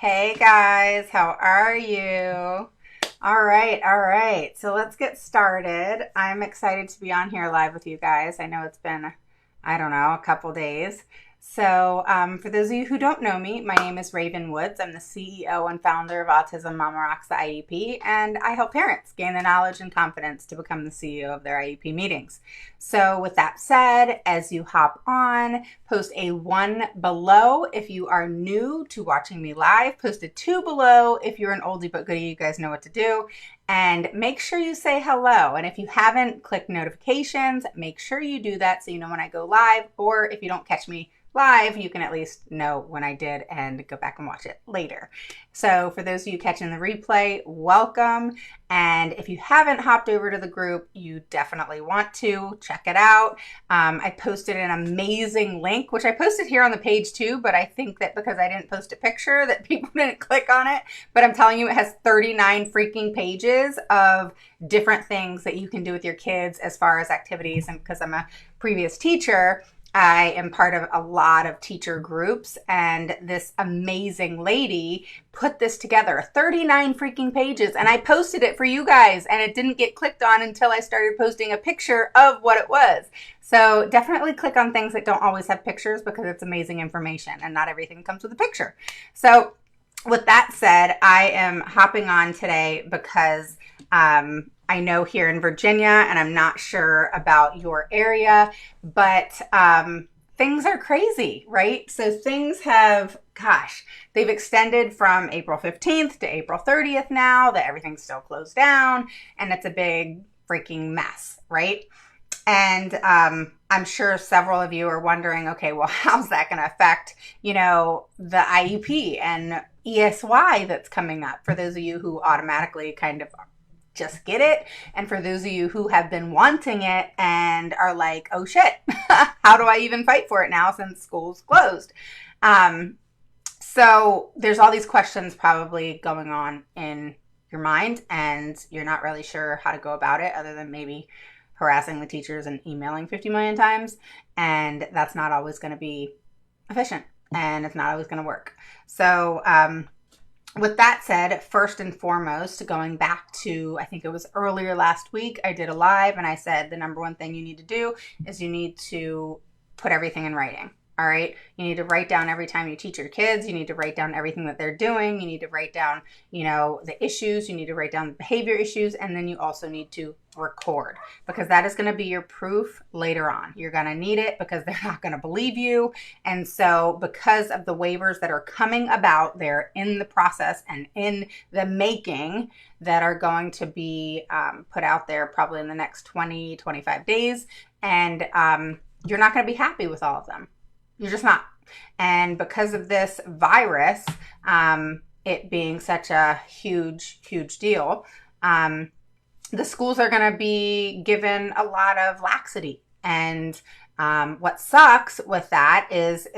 Hey guys, how are you? All right. So let's get started. I'm excited to be on here live with you guys. I know it's been, I don't know, a couple days. For those of you who don't know me, my name is Raven Woods. I'm the CEO and founder of Autism Mama Rocks the IEP, and I help parents gain the knowledge and confidence to become the CEO of their IEP meetings. So with that said, as you hop on, post a 1 below if you are new to watching me live. Post a 2 below if you're an oldie but goodie. You guys know what to do. And make sure you say hello. And if you haven't clicked notifications, make sure you do that so you know when I go live. Or if you don't catch me live, you can at least know when I did and go back and watch it later. So for those of you catching the replay, welcome. And if you haven't hopped over to the group, you definitely want to check it out. I posted an amazing link, which I posted here on the page too, but I think that because I didn't post a picture that people didn't click on it. But I'm telling you, it has 39 freaking pages of different things that you can do with your kids as far as activities. And because I'm a previous teacher, I am part of a lot of teacher groups, and this amazing lady put this together, 39 freaking pages, and I posted it for you guys, and it didn't get clicked on until I started posting a picture of what it was. So definitely click on things that don't always have pictures because it's amazing information, and not everything comes with a picture. So with that said, I am hopping on today because I know here in Virginia, and I'm not sure about your area, but things are crazy, right? So things have, they've extended from April 15th to April 30th now that everything's still closed down, and it's a big freaking mess, right? And I'm sure several of you are wondering, okay, well, how's that going to affect, the IEP and ESY that's coming up for those of you who automatically kind of just get it. And for those of you who have been wanting it and are like, oh shit, how do I even fight for it now since school's closed? So there's all these questions probably going on in your mind, and you're not really sure how to go about it other than maybe harassing the teachers and emailing 50 million times. And that's not always going to be efficient, and it's not always going to work. So, with that said, first and foremost, going back to, I think it was earlier last week, I did a live and I said the number one thing you need to do is you need to put everything in writing. All right. You need to write down every time you teach your kids. You need to write down everything that they're doing. You need to write down, the issues. You need to write down the behavior issues. And then you also need to record, because that is going to be your proof later on. You're going to need it because they're not going to believe you. And so because of the waivers that are coming about, they're in the process and in the making that are going to be put out there probably in the next 20, 25 days. And you're not going to be happy with all of them. You're just not. And because of this virus, it being such a huge, huge deal, the schools are going to be given a lot of laxity. And what sucks with that is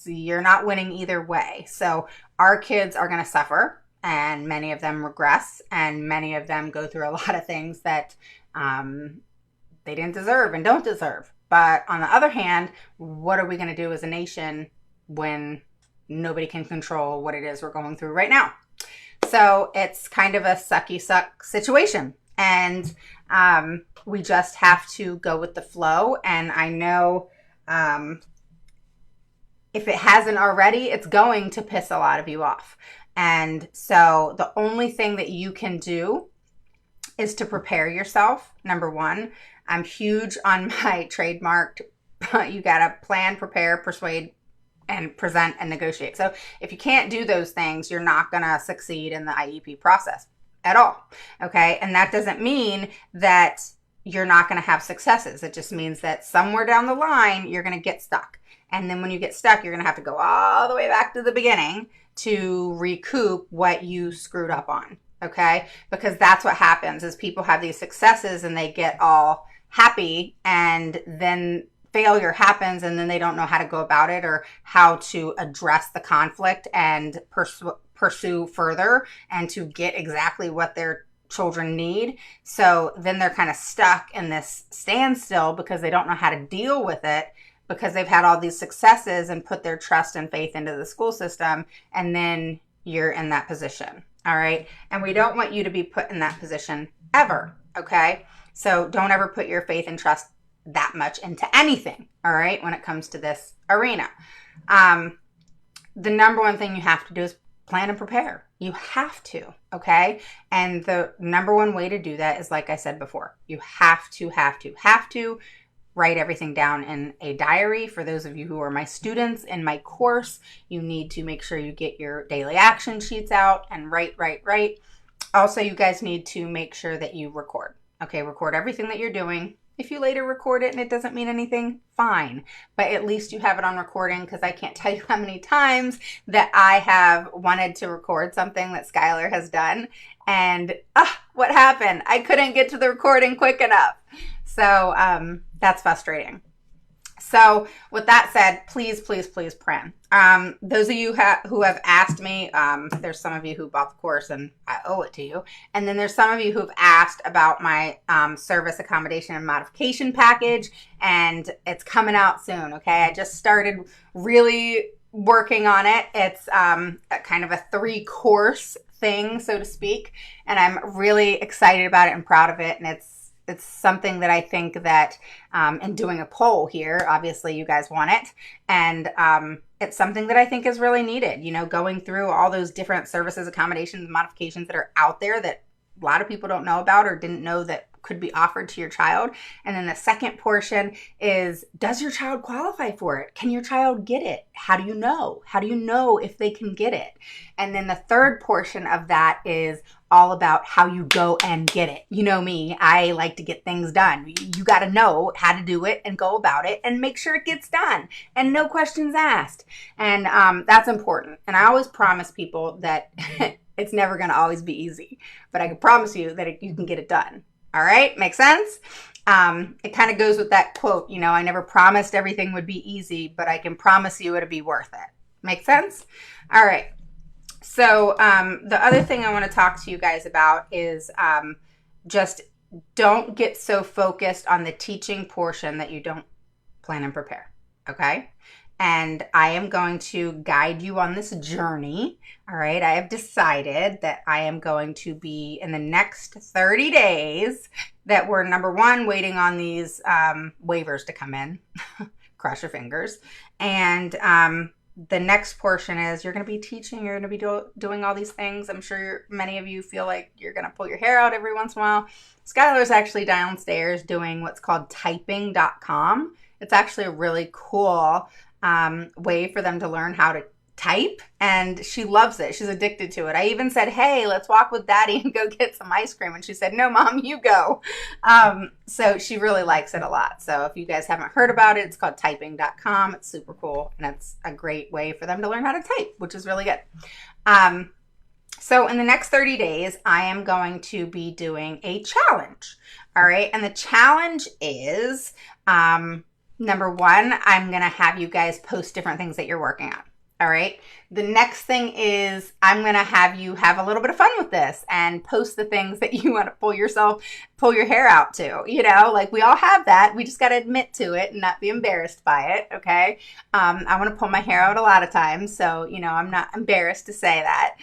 you're not winning either way. So our kids are going to suffer, and many of them regress, and many of them go through a lot of things that they didn't deserve and don't deserve. But on the other hand, what are we going to do as a nation when nobody can control what it is we're going through right now? So it's kind of a sucky suck situation. And we just have to go with the flow. And I know if it hasn't already, it's going to piss a lot of you off. And so the only thing that you can do is to prepare yourself. Number one, I'm huge on my trademarked, you got to plan, prepare, persuade, and present and negotiate. So if you can't do those things, you're not going to succeed in the IEP process at all. Okay. And that doesn't mean that you're not going to have successes. It just means that somewhere down the line, you're going to get stuck. And then when you get stuck, you're going to have to go all the way back to the beginning to recoup what you screwed up on. Okay. Because that's what happens is people have these successes and they get all happy, and then failure happens, and then they don't know how to go about it or how to address the conflict and pursue further and to get exactly what their children need. So then they're kind of stuck in this standstill because they don't know how to deal with it, because they've had all these successes and put their trust and faith into the school system. And then you're in that position. All right. And we don't want you to be put in that position ever. Okay. So don't ever put your faith and trust that much into anything. All right. When it comes to this arena, the number one thing you have to do is plan and prepare. You have to. Okay. And the number one way to do that is, like I said before, you have to write everything down in a diary. For those of you who are my students in my course, you need to make sure you get your daily action sheets out and write. Also, you guys need to make sure that you record. Okay, record everything that you're doing. If you later record it and it doesn't mean anything, fine. But at least you have it on recording, because I can't tell you how many times that I have wanted to record something that Skylar has done. And what happened? I couldn't get to the recording quick enough. So that's frustrating. So with that said, please plan. Those of you who have asked me, there's some of you who bought the course and I owe it to you. And then there's some of you who've asked about my service accommodation and modification package, and it's coming out soon. Okay. I just started really working on it. It's a kind of a 3-course thing, so to speak. And I'm really excited about it and proud of it. And it's something that I think that, in doing a poll here, obviously you guys want it. And it's something that I think is really needed, going through all those different services, accommodations, modifications that are out there that a lot of people don't know about or didn't know that could be offered to your child. And then the second portion is, does your child qualify for it? Can your child get it? How do you know? How do you know if they can get it? And then the third portion of that is all about how you go and get it. You know me, I like to get things done. You got to know how to do it and go about it and make sure it gets done and no questions asked. And that's important. And I always promise people that it's never going to always be easy, but I can promise you that you can get it done. All right. Makes sense? It kind of goes with that quote, I never promised everything would be easy, but I can promise you it'll be worth it. Make sense? All right. So the other thing I want to talk to you guys about is just don't get so focused on the teaching portion that you don't plan and prepare. Okay. And I am going to guide you on this journey. All right. I have decided that I am going to be, in the next 30 days, that we're, number one, waiting on these waivers to come in. Cross your fingers. And the next portion is, you're going to be teaching. You're going to be doing all these things. I'm sure many of you feel like you're going to pull your hair out every once in a while. Skylar's actually downstairs doing what's called typing.com. It's actually a really cool way for them to learn how to type, and she loves it. She's addicted to it. I even said, hey, let's walk with Daddy and go get some ice cream, and she said, no, Mom, you go. So she really likes it a lot. So if you guys haven't heard about it, it's called typing.com. It's super cool, and it's a great way for them to learn how to type, which is really good. So in the next 30 days, I am going to be doing a challenge. All right. And the challenge is, number one, I'm going to have you guys post different things that you're working on. All right. The next thing is, I'm going to have you have a little bit of fun with this and post the things that you want to pull your hair out to, like we all have that. We just got to admit to it and not be embarrassed by it. Okay. I want to pull my hair out a lot of times. So, I'm not embarrassed to say that.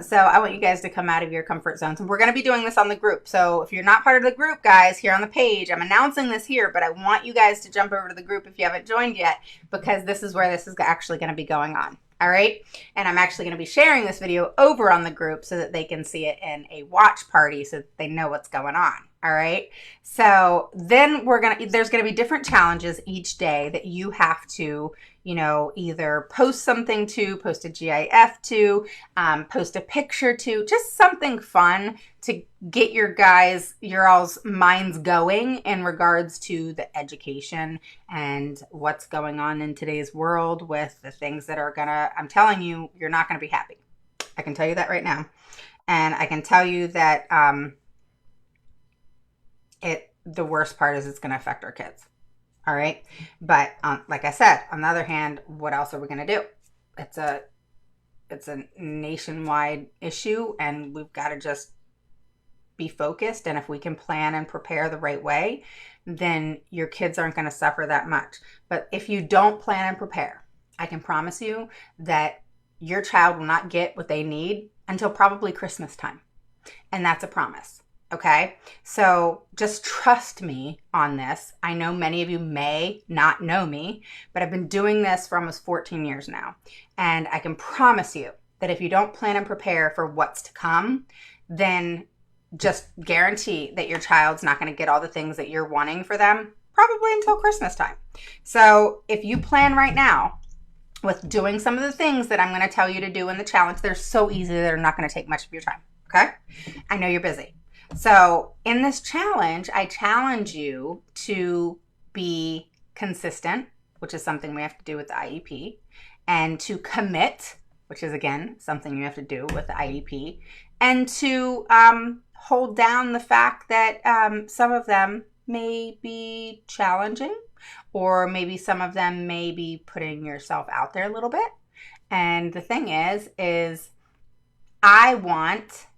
So I want you guys to come out of your comfort zones, and we're going to be doing this on the group. So if you're not part of the group, guys, here on the page, I'm announcing this here, but I want you guys to jump over to the group if you haven't joined yet, because this is where this is actually going to be going on. All right. And I'm actually going to be sharing this video over on the group so that they can see it in a watch party so that they know what's going on. All right. So then there's going to be different challenges each day that you have to, either post something to, post a GIF to, post a picture to, just something fun to get your all's minds going in regards to the education and what's going on in today's world with the things that are I'm telling you, you're not going to be happy. I can tell you that right now. And I can tell you that, the worst part is it's going to affect our kids. All right. But like I said, on the other hand, what else are we going to do? It's a nationwide issue, and we've got to just be focused. And if we can plan and prepare the right way, then your kids aren't going to suffer that much. But if you don't plan and prepare, I can promise you that your child will not get what they need until probably Christmas time. And that's a promise. Okay. So just trust me on this. I know many of you may not know me, but I've been doing this for almost 14 years now. And I can promise you that if you don't plan and prepare for what's to come, then just guarantee that your child's not going to get all the things that you're wanting for them probably until Christmas time. So if you plan right now with doing some of the things that I'm going to tell you to do in the challenge, they're so easy that they're not going to take much of your time. Okay? I know you're busy. So in this challenge, I challenge you to be consistent, which is something we have to do with the IEP, and to commit, which is, again, something you have to do with the IEP, and to hold down the fact that some of them may be challenging, or maybe some of them may be putting yourself out there a little bit. And the thing is I want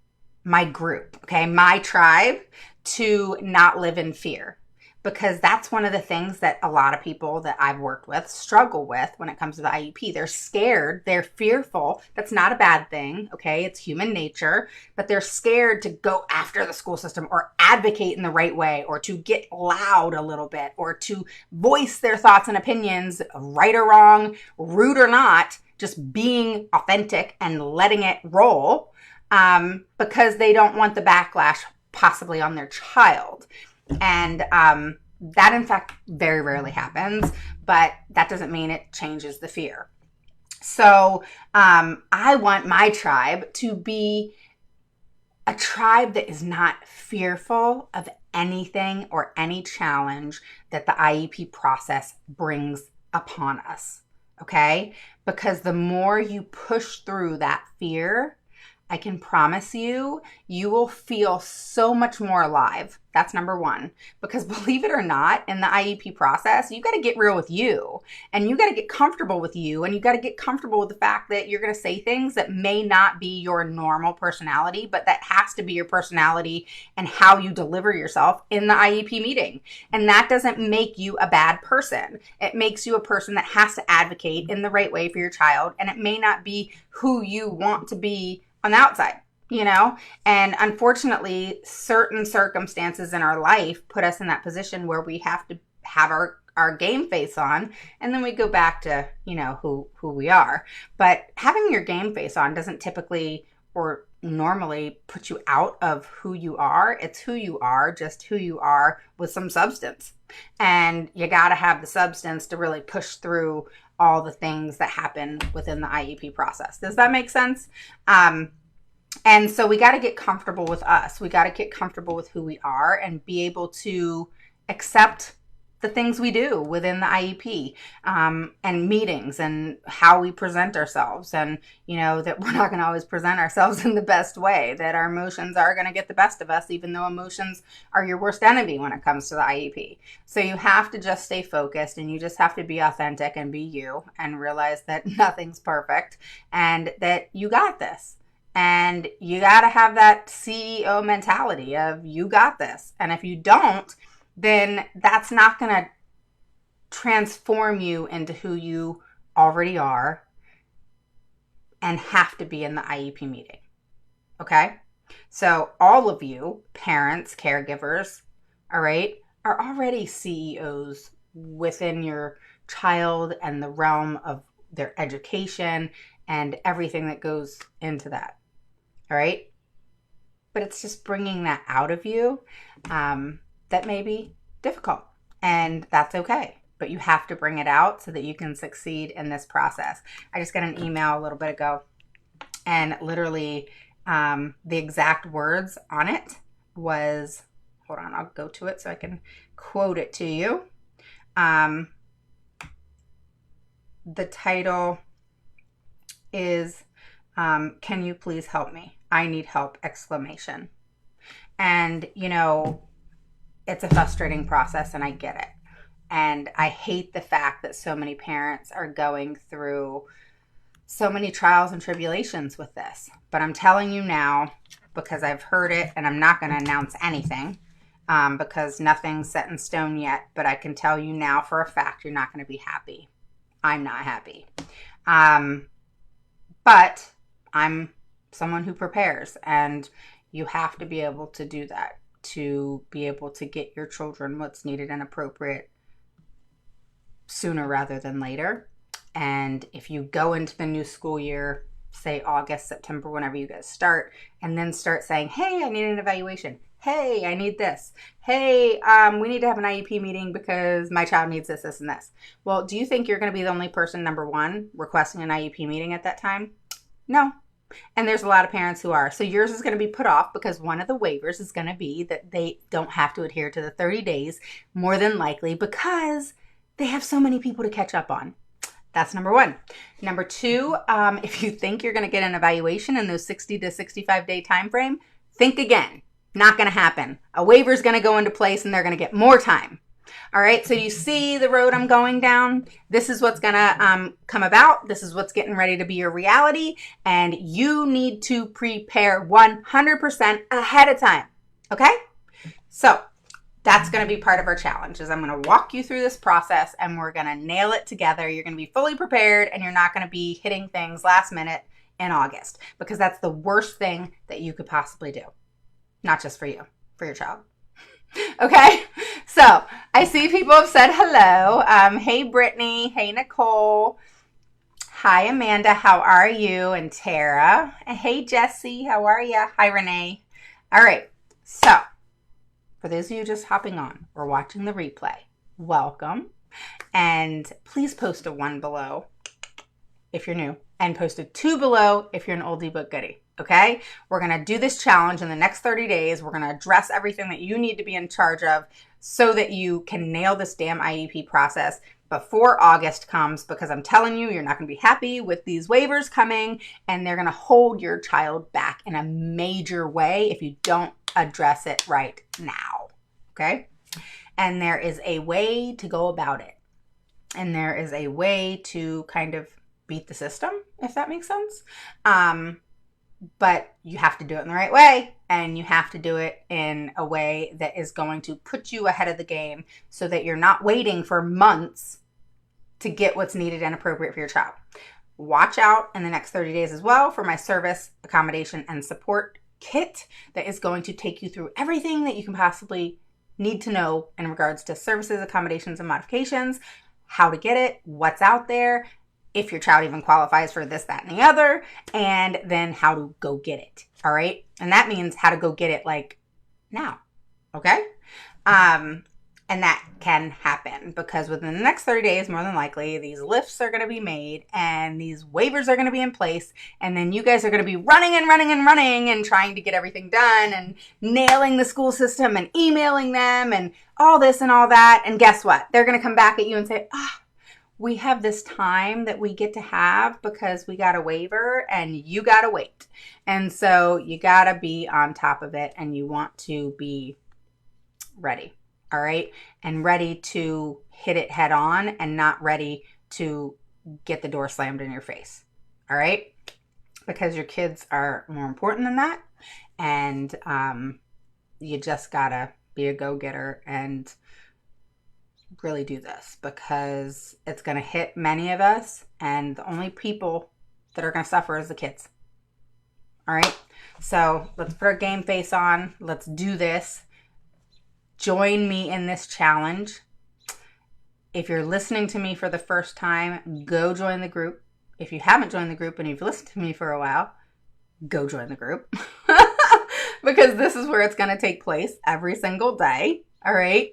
my group, okay, my tribe, to not live in fear, because that's one of the things that a lot of people that I've worked with struggle with when it comes to the IEP. They're scared, they're fearful. That's not a bad thing, okay? It's human nature, but they're scared to go after the school system or advocate in the right way, or to get loud a little bit, or to voice their thoughts and opinions, right or wrong, rude or not, just being authentic and letting it roll. Because they don't want the backlash possibly on their child. And that, in fact, very rarely happens, but that doesn't mean it changes the fear. So I want my tribe to be a tribe that is not fearful of anything or any challenge that the IEP process brings upon us, okay? Because the more you push through that fear, I can promise you, you will feel so much more alive. That's number one. Because believe it or not, in the IEP process, you got to get real with you, and you got to get comfortable with you, and you got to get comfortable with the fact that you're going to say things that may not be your normal personality, but that has to be your personality and how you deliver yourself in the IEP meeting. And that doesn't make you a bad person. It makes you a person that has to advocate in the right way for your child, and it may not be who you want to be on the outside, you know? And unfortunately, certain circumstances in our life put us in that position where we have to have our game face on, and then we go back to, you know, who we are. But having your game face on doesn't typically or normally put you out of who you are. It's who you are, just who you are with some substance. And you got to have the substance to really push through all the things that happen within the IEP process. Does that make sense? And so we got to get comfortable with us. We got to get comfortable with who we are and be able to accept the things we do within the IEP, and meetings, and how we present ourselves, and, you know, that we're not going to always present ourselves in the best way, that our emotions are going to get the best of us, even though emotions are your worst enemy when it comes to the IEP. So you have to just stay focused, and you just have to be authentic and be you, and realize that nothing's perfect, and that you got this. And you got to have that CEO mentality of you got this. And if you don't, then that's not going to transform you into who you already are and have to be in the IEP meeting. Okay? So all of you, parents, caregivers, all right, are already CEOs within your child and the realm of their education and everything that goes into that. All right? But it's just bringing that out of you that may be difficult, and that's okay. But you have to bring it out so that you can succeed in this process. I just got an email a little bit ago, and literally the exact words on it was, hold on, I'll go to it so I can quote it to you. The title is, can you please help me? I need help, exclamation. And, you know, it's a frustrating process, and I get it. And I hate the fact that so many parents are going through so many trials and tribulations with this. But I'm telling you now, because I've heard it, and I'm not going to announce anything, because nothing's set in stone yet. But I can tell you now for a fact, you're not going to be happy. I'm not happy. But I'm someone who prepares, and you have to be able to do that to be able to get your children what's needed and appropriate sooner rather than later. And if you go into the new school year, say August, September, whenever you guys start, and then start saying, hey, I need an evaluation. Hey, I need this. Hey, we need to have an IEP meeting because my child needs this, this, and this. Well, do you think you're going to be the only person, number one, requesting an IEP meeting at that time? No. And there's a lot of parents who are. So yours is going to be put off because one of the waivers is going to be that they don't have to adhere to the 30 days, more than likely, because they have so many people to catch up on. That's number one. Number two, if you think you're going to get an evaluation in those 60 to 65 day time frame, think again. Not going to happen. A waiver is going to go into place and they're going to get more time. All right, so you see the road I'm going down? This is what's going to come about. This is what's getting ready to be your reality. And you need to prepare 100% ahead of time. Okay? So that's going to be part of our challenge is I'm going to walk you through this process and we're going to nail it together. You're going to be fully prepared and you're not going to be hitting things last minute in August because that's the worst thing that you could possibly do. Not just for you, for your child. Okay, so I see people have said hello. Hey, Brittany. Hey, Nicole. Hi, Amanda. How are you? And Tara. And hey, Jessie. How are you? Hi, Renee. All right, so for those of you just hopping on or watching the replay, welcome. And please post a 1 below if you're new and post a 2 below if you're an oldie but goodie. Okay, we're going to do this challenge in the next 30 days. We're going to address everything that you need to be in charge of so that you can nail this damn IEP process before August comes, because I'm telling you, you're not going to be happy with these waivers coming and they're going to hold your child back in a major way if you don't address it right now. Okay, and there is a way to go about it. And there is a way to kind of beat the system, if that makes sense. But you have to do it in the right way, and you have to do it in a way that is going to put you ahead of the game so that you're not waiting for months to get what's needed and appropriate for your child. Watch out in the next 30 days as well for my service, accommodation, and support kit that is going to take you through everything that you can possibly need to know in regards to services, accommodations, and modifications, how to get it, what's out there, if your child even qualifies for this, that, and the other, and then how to go get it, all right? And that means how to go get it, like, now, okay? And that can happen because within the next 30 days, more than likely, these lifts are going to be made and these waivers are going to be in place, and then you guys are going to be running and trying to get everything done and nailing the school system and emailing them and all this and all that, and guess what? They're going to come back at you and say, we have this time that we get to have because we got a waiver and you got to wait. And so you got to be on top of it and you want to be ready. All right. And ready to hit it head on and not ready to get the door slammed in your face. All right. Because your kids are more important than that. And you just got to be a go-getter and really do this because it's going to hit many of us, and the only people that are going to suffer is the kids. All right, so let's put our game face on. Let's do this. Join me in this challenge. If you're listening to me for the first time, go join the group. If you haven't joined the group and you've listened to me for a while, go join the group because this is where it's going to take place every single day. All right.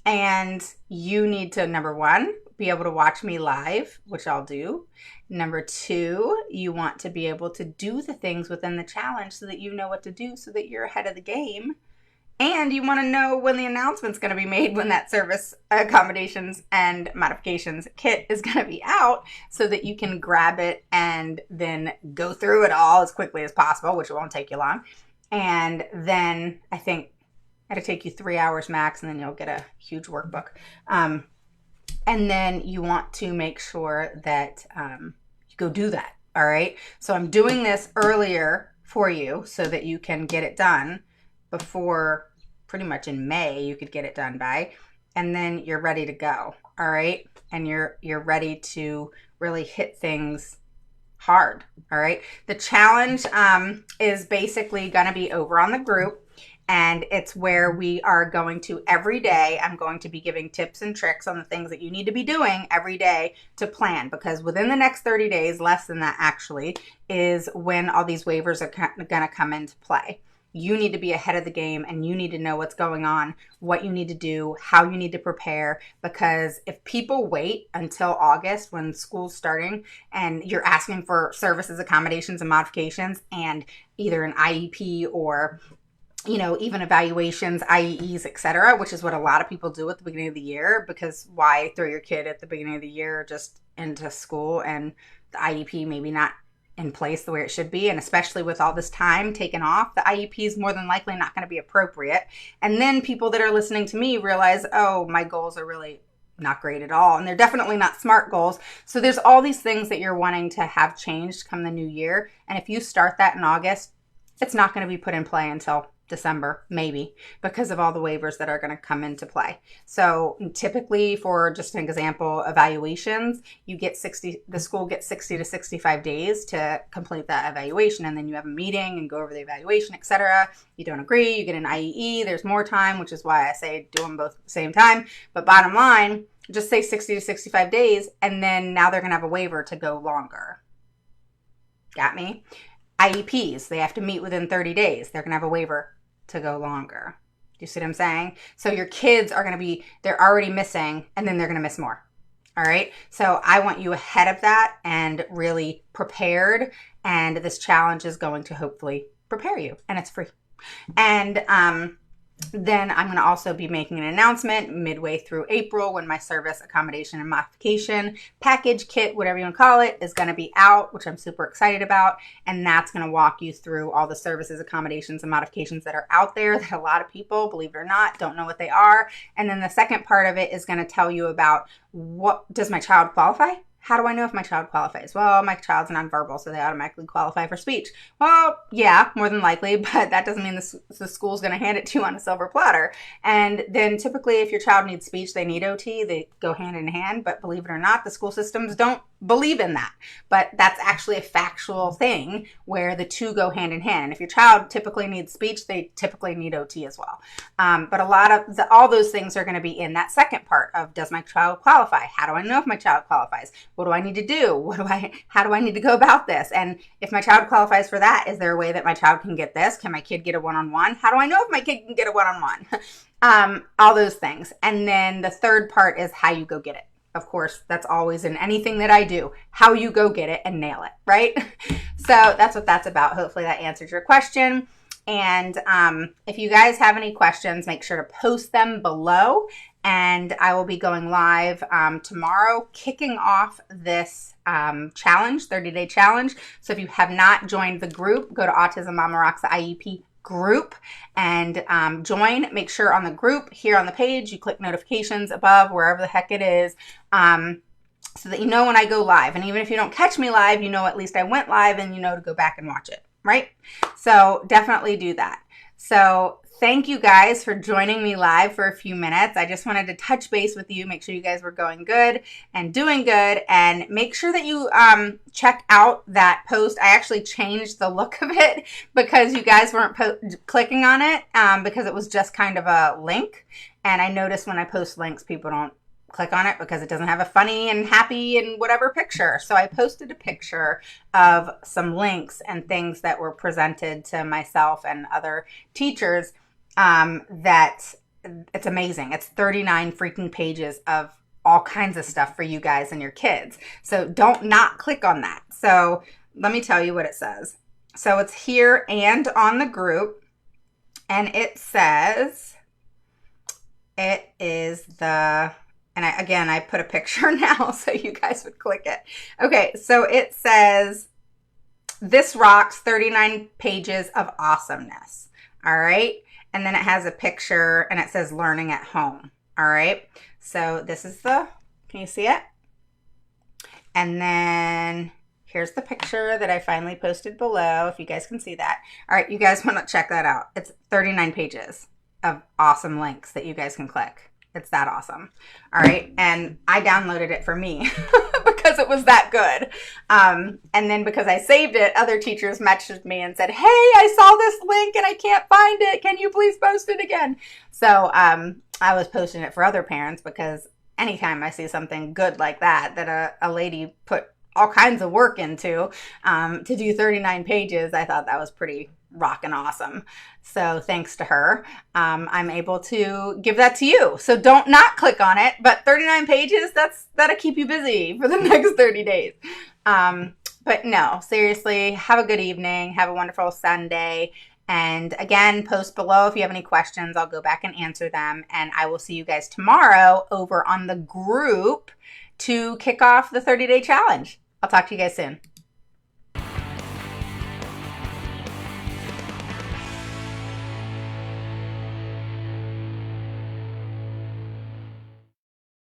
And you need to, number one, be able to watch me live, which I'll do. Number two, you want to be able to do the things within the challenge so that you know what to do so that you're ahead of the game. And you want to know when the announcement's going to be made when that service, accommodations, and modifications kit is going to be out so that you can grab it and then go through it all as quickly as possible, which won't take you long. And then I think it'll take you 3 hours max, and then you'll get a huge workbook. And then you want to make sure that you go do that. All right. So I'm doing this earlier for you so that you can get it done before pretty much in May you could get it done by, and then you're ready to go. All right. And you're ready to really hit things hard. All right. The challenge is basically going to be over on the group. And it's where we are going to every day. I'm going to be giving tips and tricks on the things that you need to be doing every day to plan, because within the next 30 days, less than that actually, is when all these waivers are going to come into play. You need to be ahead of the game, and you need to know what's going on, what you need to do, how you need to prepare, because if people wait until August when school's starting and you're asking for services, accommodations, and modifications, and either an IEP or even evaluations, IEEs, etc., which is what a lot of people do at the beginning of the year, because why throw your kid at the beginning of the year just into school and the IEP maybe not in place the way it should be, and especially with all this time taken off, the IEP is more than likely not going to be appropriate. And then people that are listening to me realize, oh, my goals are really not great at all, and they're definitely not SMART goals. So there's all these things that you're wanting to have changed come the new year, and if you start that in August, it's not going to be put in play until December, maybe, because of all the waivers that are going to come into play. So typically, for just an example, evaluations, the school gets 60 to 65 days to complete that evaluation, and then you have a meeting and go over the evaluation, etc. You don't agree, you get an IEE, there's more time, which is why I say do them both at the same time. But bottom line, just say 60 to 65 days, and then now they're going to have a waiver to go longer. Got me? IEPs, they have to meet within 30 days. They're going to have a waiver to go longer. Do you see what I'm saying? So your kids are going to be, they're already missing, and then they're going to miss more. All right. So I want you ahead of that and really prepared. And this challenge is going to hopefully prepare you, and it's free. And then I'm going to also be making an announcement midway through April when my service accommodation and modification package kit, whatever you want to call it, is going to be out, which I'm super excited about. And that's going to walk you through all the services, accommodations, and modifications that are out there that a lot of people, believe it or not, don't know what they are. And then the second part of it is going to tell you about, what does my child qualify? How do I know if my child qualifies? Well, my child's nonverbal, so they automatically qualify for speech. Well, yeah, more than likely, but that doesn't mean the school's going to hand it to you on a silver platter. And then typically, if your child needs speech, they need OT. They go hand in hand, but believe it or not, the school systems don't believe in that. But that's actually a factual thing where the two go hand in hand. And if your child typically needs speech, they typically need OT as well. But a lot of all those things are going to be in that second part of, does my child qualify? How do I know if my child qualifies? What do I need to do? How do I need to go about this? And if my child qualifies for that, is there a way that my child can get this? Can my kid get a one-on-one? How do I know if my kid can get a one-on-one? All those things. And then the third part is how you go get it. Of course, that's always in anything that I do, how you go get it and nail it, right? So that's what that's about. Hopefully that answers your question. And if you guys have any questions, make sure to post them below. And I will be going live tomorrow, kicking off this challenge, 30-day challenge. So if you have not joined the group, go to Autism Mama Rocks, the IEP group, and join. Make sure on the group here on the page you click notifications above, wherever the heck it is, so that you know when I go live. And even if you don't catch me live, you know at least I went live, and you know to go back and watch it, right? So definitely do that. So thank you guys for joining me live for a few minutes. I just wanted to touch base with you, make sure you guys were going good and doing good, and make sure that you check out that post. I actually changed the look of it because you guys weren't clicking on it because it was just kind of a link. And I noticed when I post links, people don't click on it because it doesn't have a funny and happy and whatever picture. So I posted a picture of some links and things that were presented to myself and other teachers that it's amazing. It's 39 freaking pages of all kinds of stuff for you guys and your kids. So don't not click on that. So let me tell you what it says. So it's here and on the group, and it says it is the, and I put a picture now so you guys would click it. Okay, so it says, this rocks 39 pages of awesomeness. All right. And then it has a picture and it says learning at home. All right. So this is can you see it? And then here's the picture that I finally posted below, if you guys can see that. All right. You guys want to check that out. It's 39 pages of awesome links that you guys can click. It's that awesome. All right. And I downloaded it for me because because it was that good. And then because I saved it, other teachers messaged me and said, hey, I saw this link and I can't find it. Can you please post it again? So I was posting it for other parents because anytime I see something good like that a lady put all kinds of work into to do 39 pages, I thought that was pretty rockin' awesome. So thanks to her, I'm able to give that to you. So don't not click on it, but 39 pages, that'll keep you busy for the next 30 days. But no, seriously, have a good evening. Have a wonderful Sunday. And again, post below if you have any questions. I'll go back and answer them. And I will see you guys tomorrow over on the group to kick off the 30-day challenge. I'll talk to you guys soon.